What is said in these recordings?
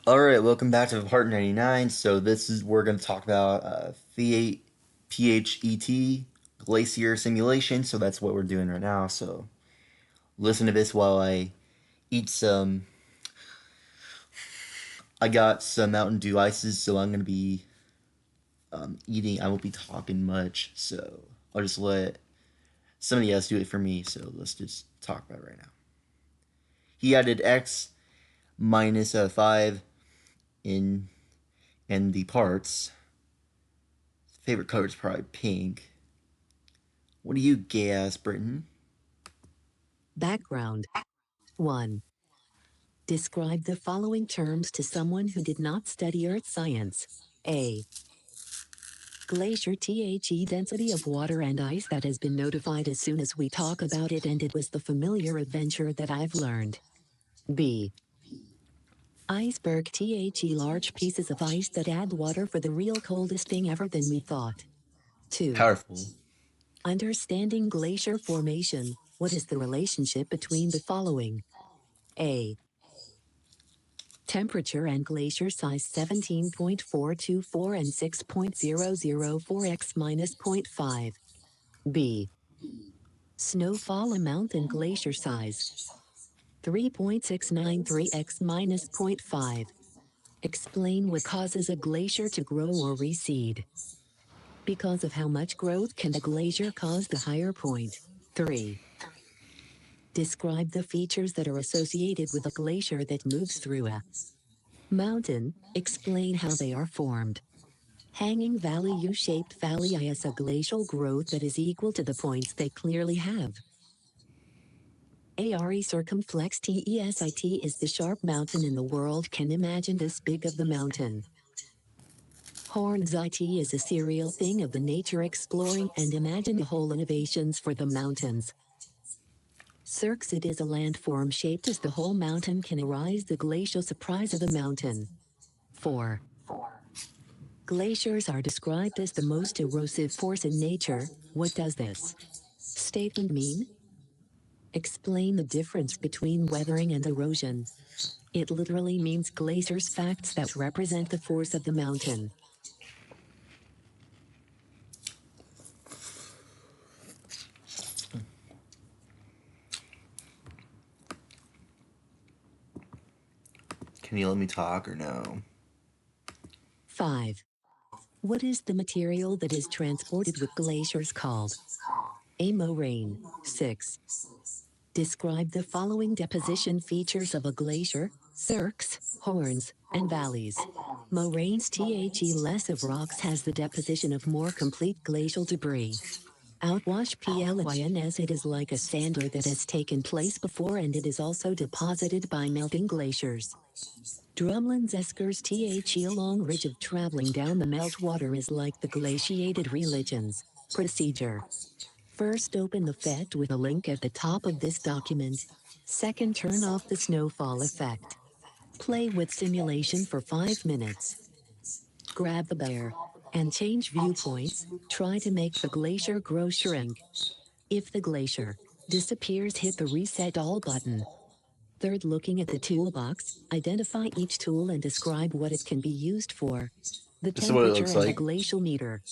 All right, welcome back to Part 99. So this is we're going to talk about PHET Glacier simulation. So that's what we're doing right now. So listen to this while I eat some. I got some Mountain Dew ices, so I'm going to be eating. I won't be talking much, so I'll just let somebody else do it for me. So let's just talk about it right now. He added X minus 5 in the parts. Favorite color is probably pink. What do you gas, Britain? Background 1. Describe the following terms to someone who did not study earth science. A. Glacier The density of water and ice that has been notified as soon as we talk about it, and it was the familiar adventure that I've learned. B. Iceberg The large pieces of ice that add water for the real coldest thing ever than we thought. 2. Powerful. Understanding glacier formation. What is the relationship between the following? A. Temperature and glacier size 17.424 and 6.004 x minus zero point 0.5. B. Snowfall amount and glacier size 3.693 x minus zero point 0.5. Explain what causes a glacier to grow or recede. Because of how much growth can a glacier cause the higher point. 3. Describe the features that are associated with a glacier that moves through a mountain. Explain how they are formed. Hanging Valley U-shaped valley is a glacial growth that is equal to the points they clearly have. Are circumflex TESIT is the sharp mountain in the world. Can imagine this big of the mountain. Horns IT is a serial thing of the nature exploring and imagine the whole innovations for the mountains. Cirques, it is a landform shaped as the whole mountain can arise, the glacial surprise of the mountain. 4. Glaciers are described as the most erosive force in nature. What does this statement mean? Explain the difference between weathering and erosion. It literally means glaciers, facts that represent the force of the mountain. Can you let me talk or no? 5. What is the material that is transported with glaciers called? A moraine. 6. Describe the following deposition features of a glacier: cirques, horns, and valleys. Moraines The less of rocks has the deposition of more complete glacial debris. Outwash PLYNS, it is like a sander that has taken place before, and it is also deposited by melting glaciers. Drumlins Eskers The long ridge of traveling down the meltwater is like the glaciated religions. Procedure. First, open the FET with a link at the top of this document. Second, turn off the snowfall effect. Play with simulation for 5 minutes. Grab the bear and change viewpoints. Try to make the glacier grow shrink. If the glacier disappears, hit the reset all button. Third, looking at the toolbox, identify each tool and describe what it can be used for. The This is what it temperature looks and the like. glacial meter.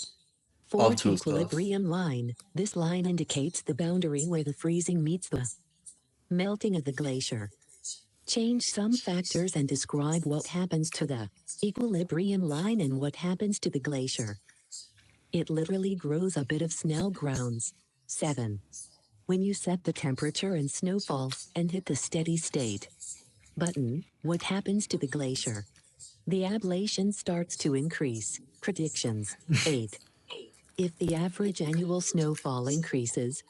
All the Fourth, tool stuff. equilibrium line. This line indicates the boundary where the freezing meets the melting of the glacier. Change some factors and describe what happens to the equilibrium line and what happens to the glacier. It literally grows a bit of snow grounds. 7. When you set the temperature and snowfall and hit the steady state button, what happens to the glacier? The ablation starts to increase. Predictions. 8. If the average annual snowfall increases,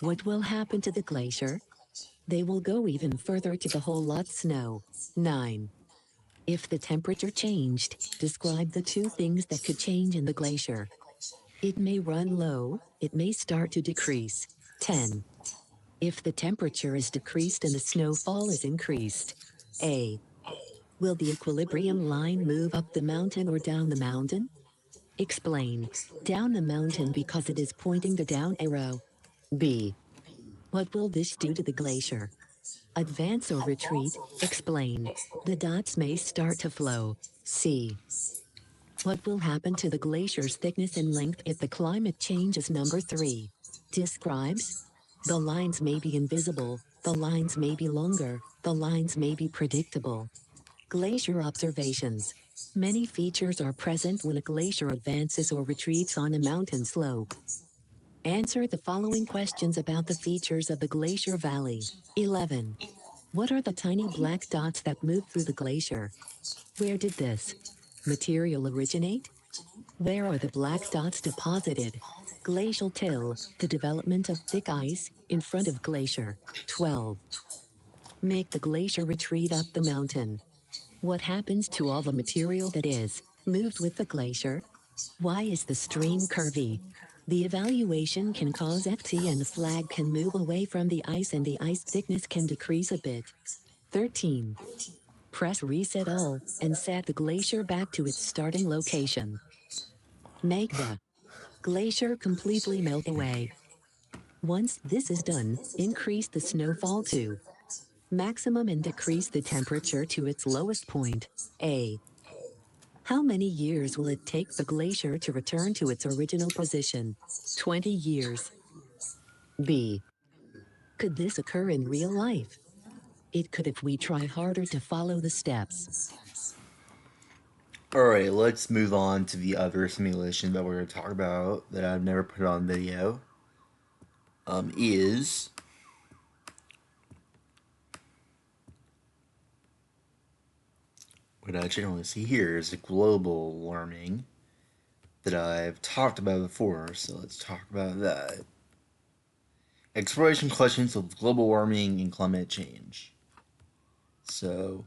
what will happen to the glacier? They will go even further to the whole lot snow. 9. If the temperature changed, describe the two things that could change in the glacier. It may run low, it may start to decrease. 10. If the temperature is decreased and the snowfall is increased, A. Will the equilibrium line move up the mountain or down the mountain? Explain. Down the mountain because it is pointing the down arrow. B. What will this do to the glacier? Advance or retreat, explain. The dots may start to flow. C. What will happen to the glacier's thickness and length if the climate changes? Number 3. Describes. The lines may be invisible, the lines may be longer, the lines may be predictable. Glacier observations. Many features are present when a glacier advances or retreats on a mountain slope. Answer the following questions about the features of the glacier valley. 11. What are the tiny black dots that move through the glacier? Where did this material originate? Where are the black dots deposited? Glacial till, the development of thick ice in front of glacier. 12. Make the glacier retreat up the mountain. What happens to all the material that is moved with the glacier? Why is the stream curvy? The evaluation can cause FT and the flag can move away from the ice and the ice thickness can decrease a bit. 13. Press reset all and set the glacier back to its starting location. Make the glacier completely melt away. Once this is done, increase the snowfall to maximum and decrease the temperature to its lowest point. A. How many years will it take the glacier to return to its original position? 20 years. B. Could this occur in real life? It could if we try harder to follow the steps. Alright, let's move on to the other simulation that we're going to talk about that I've never put on video. Is what I generally see here is a global warming that I've talked about before, so let's talk about that. Exploration questions of global warming and climate change. So,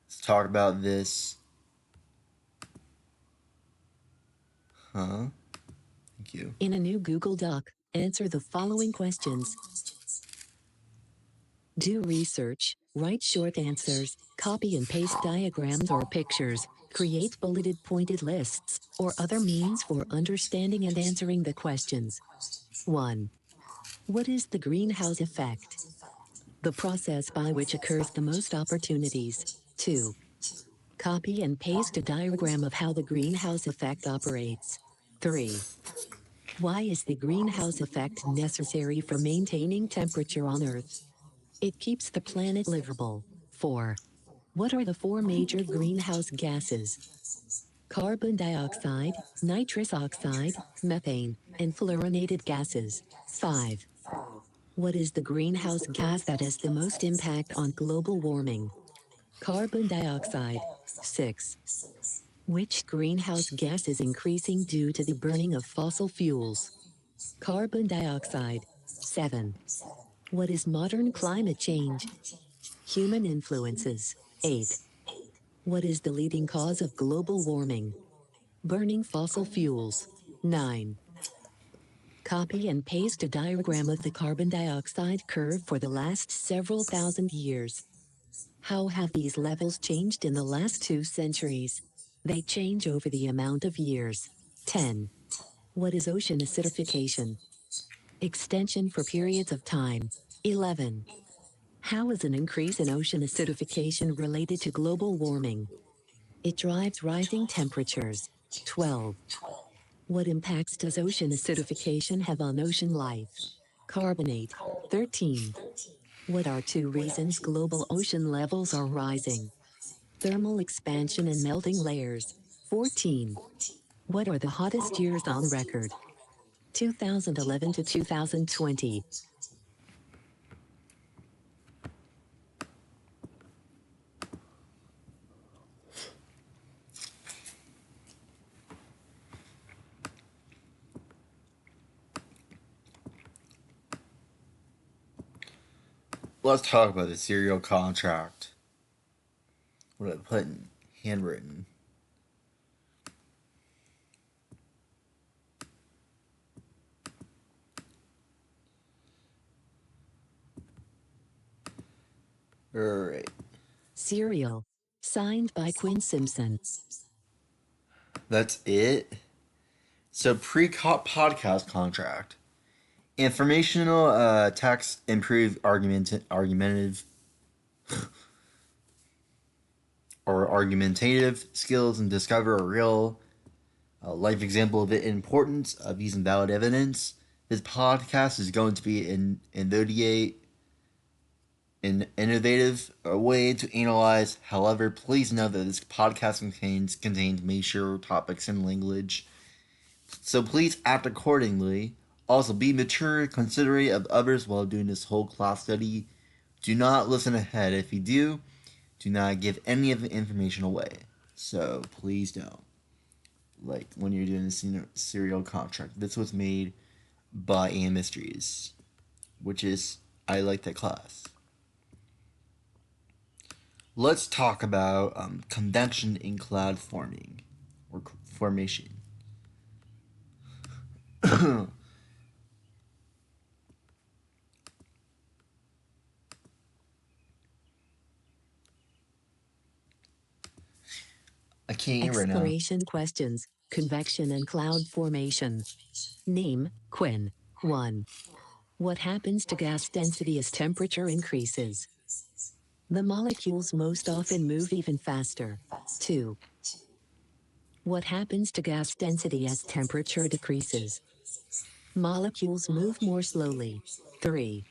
let's talk about this. Thank you. In a new Google Doc, answer the following questions. Do research, write short answers, copy and paste diagrams or pictures, create bulleted pointed lists, or other means for understanding and answering the questions. 1. What is the greenhouse effect? The process by which occurs the most opportunities. 2. Copy and paste a diagram of how the greenhouse effect operates. 3. Why is the greenhouse effect necessary for maintaining temperature on Earth? It keeps the planet livable. 4. What are the 4 major greenhouse gases? Carbon dioxide, nitrous oxide, methane, and fluorinated gases. 5. What is the greenhouse gas that has the most impact on global warming? Carbon dioxide. 6. Which greenhouse gas is increasing due to the burning of fossil fuels? Carbon dioxide. 7. What is modern climate change? Human influences. 8. What is the leading cause of global warming? Burning fossil fuels. 9. Copy and paste a diagram of the carbon dioxide curve for the last several thousand years. How have these levels changed in the last 2 centuries? They change over the amount of years. 10. What is ocean acidification? Extension for periods of time. 11. How is an increase in ocean acidification related to global warming? It drives rising temperatures. 12. What impacts does ocean acidification have on ocean life? Carbonate. 13. What are 2 reasons global ocean levels are rising? Thermal expansion and melting layers. 14. What are the hottest years on record? 2011 to 2020. Let's talk about the serial contract. What I put in handwritten. Alright. Serial. Signed by Quinn Simpson. That's it. So pre podcast contract Informational text improve argumentative or argumentative skills and discover a real life example of the importance of using valid evidence. This podcast is going to be an innovative way to analyze. However, please know that this podcast contains mature topics and language, so please act accordingly. Also, be mature, considerate of others while doing this whole class study. Do not listen ahead. If you do not give any of the information away. So please don't. Like when you're doing a serial contract. This was made by AM Mysteries, which is I like that class. Let's talk about convection in cloud forming or formation. I can't hear right now. Exploration questions, convection and cloud formation. Name, Quinn. 1. What happens to gas density as temperature increases? The molecules most often move even faster. 2. What happens to gas density as temperature decreases? Molecules move more slowly. 3.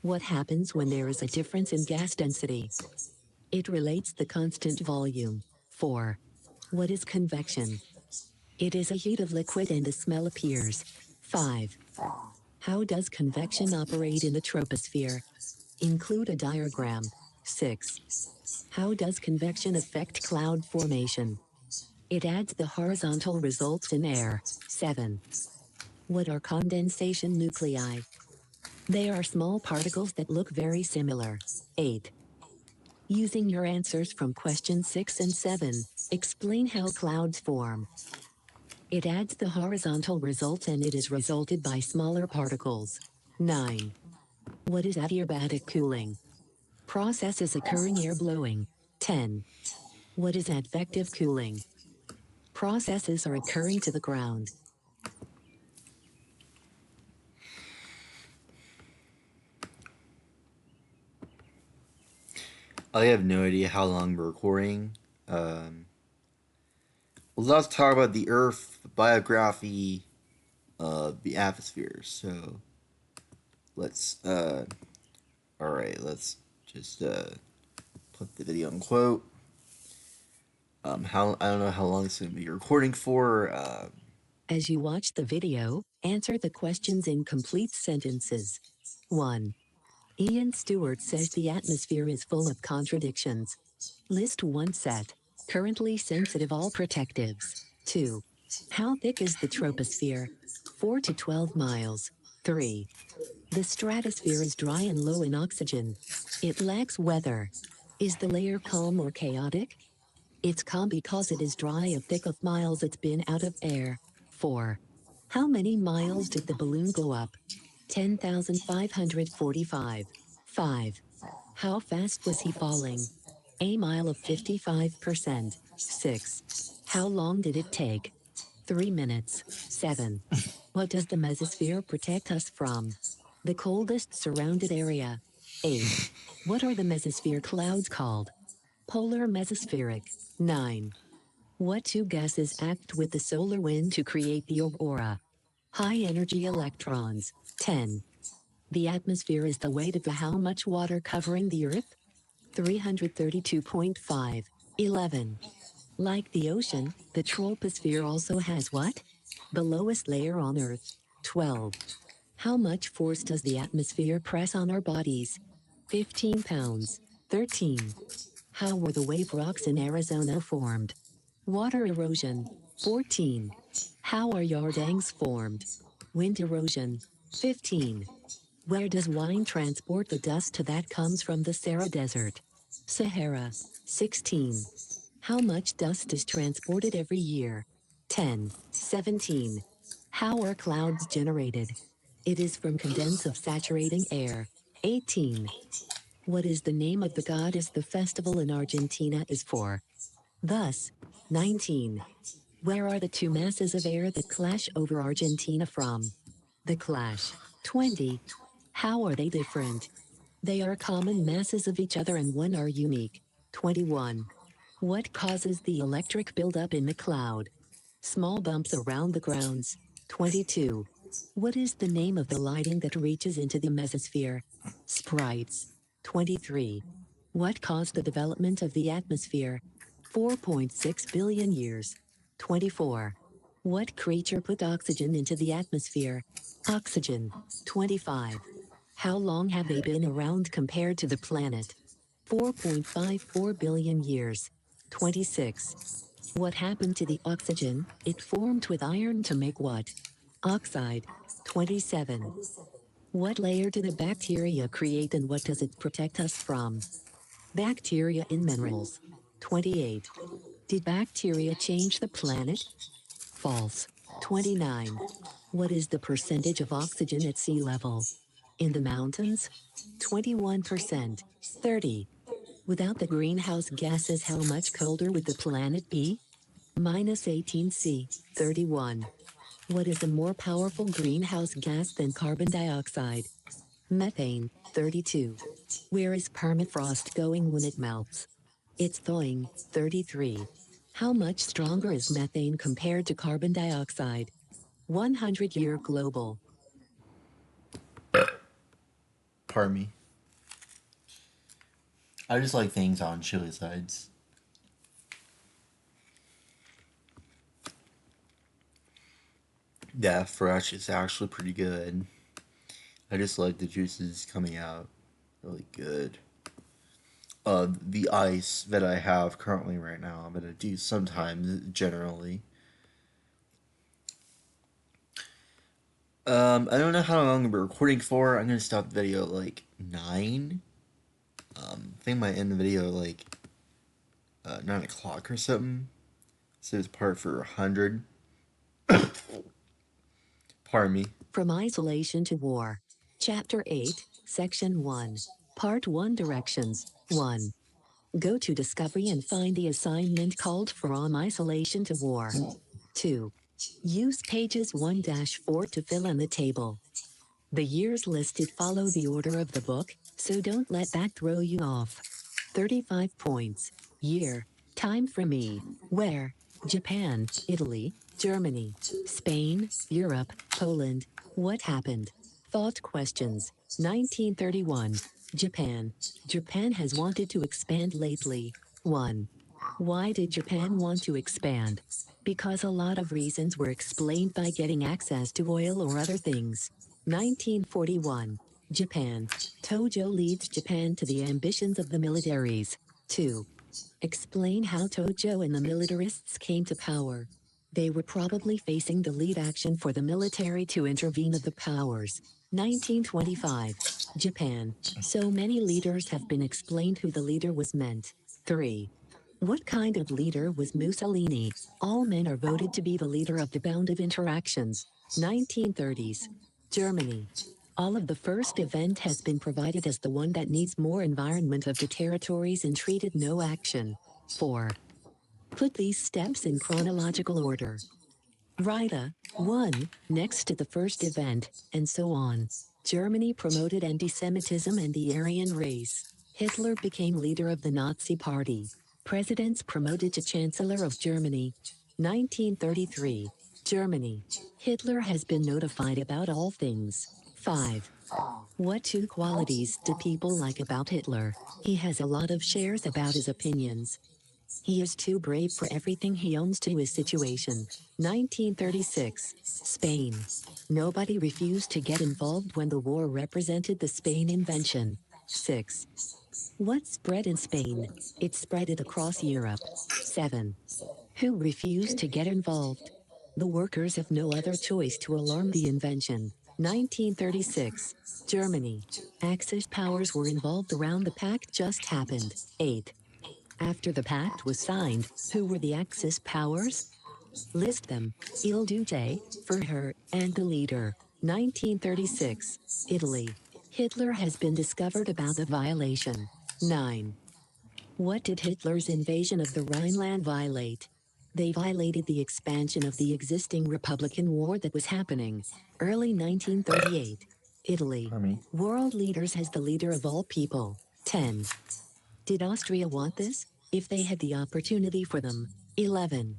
What happens when there is a difference in gas density? It relates the constant volume. 4. What is convection? It is a heat of liquid and a smell appears. 5. How does convection operate in the troposphere? Include a diagram. 6. How does convection affect cloud formation? It adds the horizontal results in air. 7. What are condensation nuclei? They are small particles that look very similar. 8. Using your answers from questions 6 and 7, explain how clouds form. It adds the horizontal results and it is resulted by smaller particles. 9. What is adiabatic cooling? Processes occurring air blowing. 10. What is advective cooling? Processes are occurring to the ground. I have no idea how long we're recording. Let's talk about the Earth, biography of the atmosphere. So let's alright, let's just put the video in quote. How I don't know how long it's gonna be recording for. As you watch the video, answer the questions in complete sentences. 1. Ian Stewart says the atmosphere is full of contradictions. List 1 set. Currently sensitive all protectives. 2. How thick is the troposphere? 4 to 12 miles. 3. The stratosphere is dry and low in oxygen. It lacks weather. Is the layer calm or chaotic? It's calm because it is dry a thick of miles it's been out of air. 4. How many miles did the balloon go up? 10,545. 5. How fast was he falling? A mile of 55%. 6. How long did it take? 3 minutes. 7. What does the mesosphere protect us from? The coldest surrounded area. 8. What are the mesosphere clouds called? Polar mesospheric. 9. What two gases act with the solar wind to create the aurora? High energy electrons. 10. The atmosphere is the weight of the how much water covering the Earth? 332.5. 11. Like the ocean, the troposphere also has what? The lowest layer on Earth. 12. How much force does the atmosphere press on our bodies? 15 pounds. 13. How were the wave rocks in Arizona formed? Water erosion. 14. How are yardangs formed? Wind erosion. 15. Where does wine transport the dust that comes from the Sahara Desert? Sahara. 16. How much dust is transported every year? 10. 17. How are clouds generated? It is from condense of saturating air. 18. What is the name of the goddess the festival in Argentina is for? Thus. 19. Where are the two masses of air that clash over Argentina from? The clash. 20. How are they different? They are common masses of each other and one are unique. 21. What causes the electric buildup in the cloud? Small bumps around the grounds. 22. What is the name of the lighting that reaches into the mesosphere? Sprites. 23. What caused the development of the atmosphere? 4.6 billion years. 24. What creature put oxygen into the atmosphere? Oxygen. 25. How long have they been around compared to the planet? 4.54 billion years. 26. What happened to the oxygen? It formed with iron to make what? Oxide. 27. What layer do the bacteria create and what does it protect us from? Bacteria in minerals. 28. Did bacteria change the planet? False. 29. What is the percentage of oxygen at sea level? In the mountains? 21%. 30. Without the greenhouse gases, how much colder would the planet be? Minus 18C. 31. What is a more powerful greenhouse gas than carbon dioxide? Methane. 32. Where is permafrost going when it melts? It's thawing. 33. How much stronger is methane compared to carbon dioxide? 100-year global. Pardon me. I just like things on chili sides. Yeah, fresh is actually pretty good. I just like the juices coming out really good. The ice that I have currently right now, I'm gonna do sometimes generally. I don't know how long I'm gonna be recording for. I'm gonna stop the video at like 9. I think I might end the video at like 9 o'clock or something. So it's part for 100. Pardon me. From Isolation to War. Chapter 8, Section 1. Part 1 Directions. 1. Go to Discovery and find the assignment called From Isolation to War. 2. Use pages 1-4 to fill in the table. The years listed follow the order of the book, so don't let that throw you off. 35 points. Year. Time for me. Where? Japan, Italy, Germany, Spain, Europe, Poland. What happened? Thought questions. 1931. Japan. Japan has wanted to expand lately. 1. Why did Japan want to expand? Because a lot of reasons were explained by getting access to oil or other things. 1941. Japan. Tojo leads Japan to the ambitions of the militaries. 2. Explain how Tojo and the militarists came to power. They were probably facing the lead action for the military to intervene of the powers. 1925. Japan. So many leaders have been explained who the leader was meant. 3. What kind of leader was Mussolini? All men are voted to be the leader of the bound of interactions. 1930s. Germany. All of the first event has been provided as the one that needs more environment of the territories and treated no action. 4. Put these steps in chronological order. Rita, 1, next to the first event, and so on. Germany promoted anti-Semitism and the Aryan race. Hitler became leader of the Nazi Party. Presidents promoted to Chancellor of Germany. 1933. Germany. Hitler has been notified about all things. 5. What two qualities do people like about Hitler? He has a lot of shares about his opinions. He is too brave for everything he owns to his situation. 1936. Spain. Nobody refused to get involved when the war represented the Spain invention. 6. What spread in Spain? It spread it across Europe. 7. Who refused to get involved? The workers have no other choice to alarm the invention. 1936. Germany. Axis powers were involved around the pact just happened. 8. After the pact was signed, who were the Axis powers? List them. Il Duce, Führer, and the leader. 1936. Italy. Hitler has been discovered about the violation. 9. What did Hitler's invasion of the Rhineland violate? They violated the expansion of the existing Republican war that was happening. Early 1938. Italy. Army. World leaders as the leader of all people. 10. Did Austria want this? If they had the opportunity for them. 11.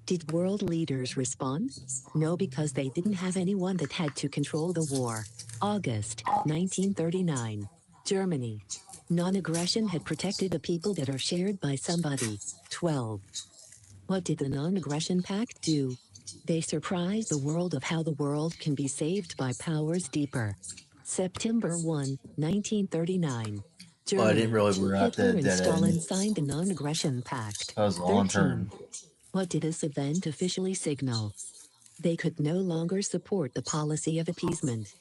Did world leaders respond? No, because they didn't have anyone that had to control the war. August 1939. Germany. Non-aggression had protected the people that are shared by somebody. 12. What did the Non-Aggression Pact do? They surprised the world of how the world can be saved by powers deeper. September 1, 1939. Oh, I didn't Germany. realize we were at Hitler the and dead end. Stalin signed the Non-Aggression Pact. That was a long 13. turn. What did this event officially signal? They could no longer support the policy of appeasement.